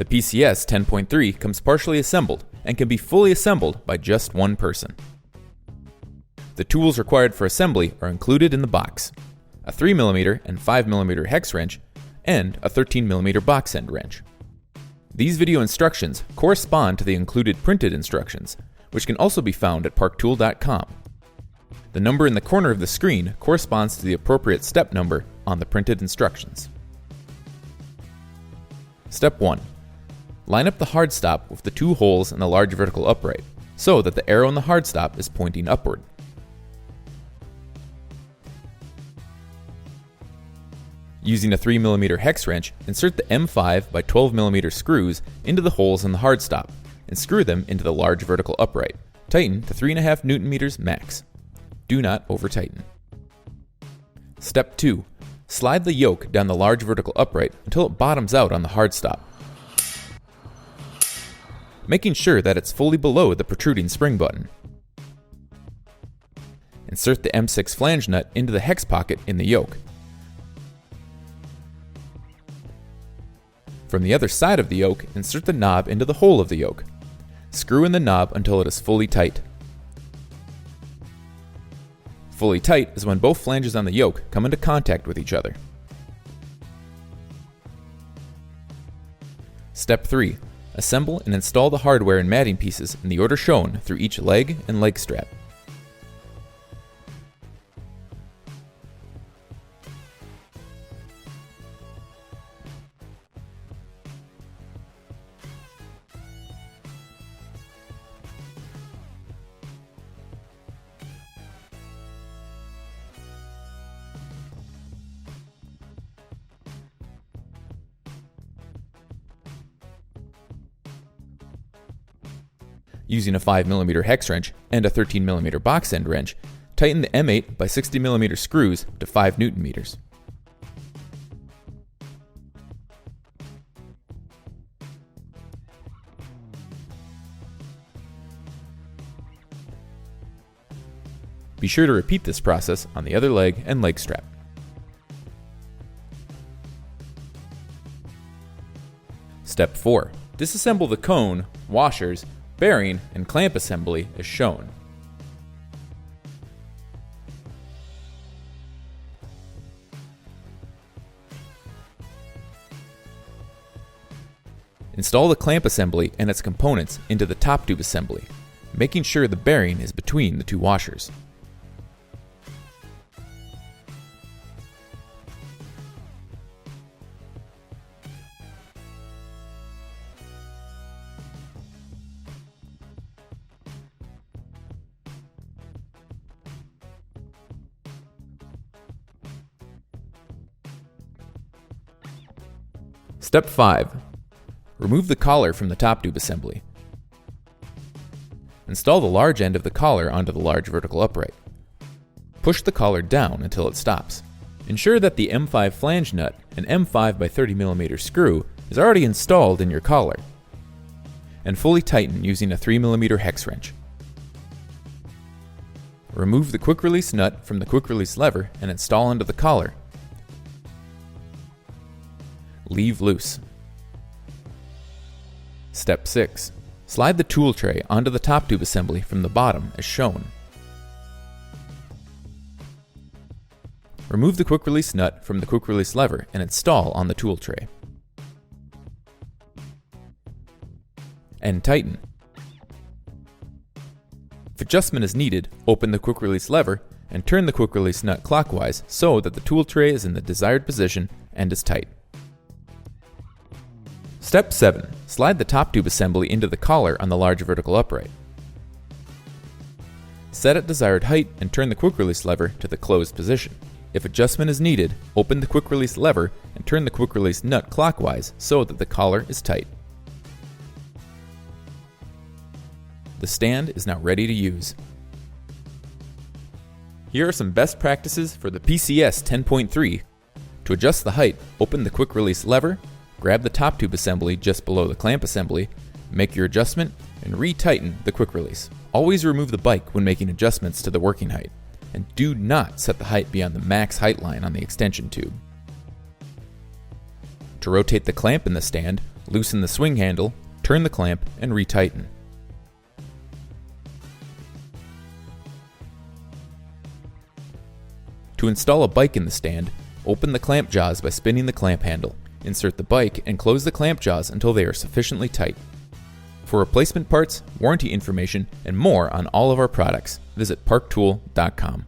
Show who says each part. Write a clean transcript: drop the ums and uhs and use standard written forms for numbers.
Speaker 1: The PCS-10.3 comes partially assembled and can be fully assembled by just one person. The tools required for assembly are included in the box: a 3mm and 5mm hex wrench and a 13mm box end wrench. These video instructions correspond to the included printed instructions, which can also be found at ParkTool.com. The number in the corner of the screen corresponds to the appropriate step number on the printed instructions. Step 1. Line up the hard stop with the two holes in the large vertical upright, so that the arrow in the hard stop is pointing upward. Using a 3mm hex wrench, insert the M5 by 12mm screws into the holes in the hard stop and screw them into the large vertical upright. Tighten to 3.5 Nm max. Do not over-tighten. Step 2. Slide the yoke down the large vertical upright until it bottoms out on the hard stop, making sure that it's fully below the protruding spring button. Insert the M6 flange nut into the hex pocket in the yoke. From the other side of the yoke, insert the knob into the hole of the yoke. Screw in the knob until it is fully tight. Fully tight is when both flanges on the yoke come into contact with each other. Step 3. Assemble and install the hardware and matting pieces in the order shown through each leg and leg strap. Using a 5mm hex wrench and a 13mm box end wrench, tighten the M8 by 60mm screws to 5 Nm. Be sure to repeat this process on the other leg and leg strap. Step 4. Disassemble the cone, washers, bearing, and clamp assembly as shown. Install the clamp assembly and its components into the top tube assembly, making sure the bearing is between the two washers. Step 5. Remove the collar from the top tube assembly. Install the large end of the collar onto the large vertical upright. Push the collar down until it stops. Ensure that the M5 flange nut and M5 by 30mm screw is already installed in your collar, and fully tighten using a 3mm hex wrench. Remove the quick release nut from the quick release lever and install into the collar. Leave loose. Step 6. Slide the tool tray onto the top tube assembly from the bottom as shown. Remove the quick release nut from the quick release lever and install on the tool tray. And tighten. If adjustment is needed, open the quick release lever and turn the quick release nut clockwise so that the tool tray is in the desired position and is tight. Step 7. Slide the top tube assembly into the collar on the large vertical upright. Set at desired height and turn the quick release lever to the closed position. If adjustment is needed, open the quick release lever and turn the quick release nut clockwise so that the collar is tight. The stand is now ready to use. Here are some best practices for the PCS-10.3. To adjust the height, open the quick release lever, grab the top tube assembly just below the clamp assembly, make your adjustment, and re-tighten the quick release. Always remove the bike when making adjustments to the working height, and do not set the height beyond the max height line on the extension tube. To rotate the clamp in the stand, Loosen the swing handle, turn the clamp, and retighten. To install a bike in the stand, open the clamp jaws by spinning the clamp handle. Insert the bike and close the clamp jaws until they are sufficiently tight. For replacement parts, warranty information, and more on all of our products, visit ParkTool.com.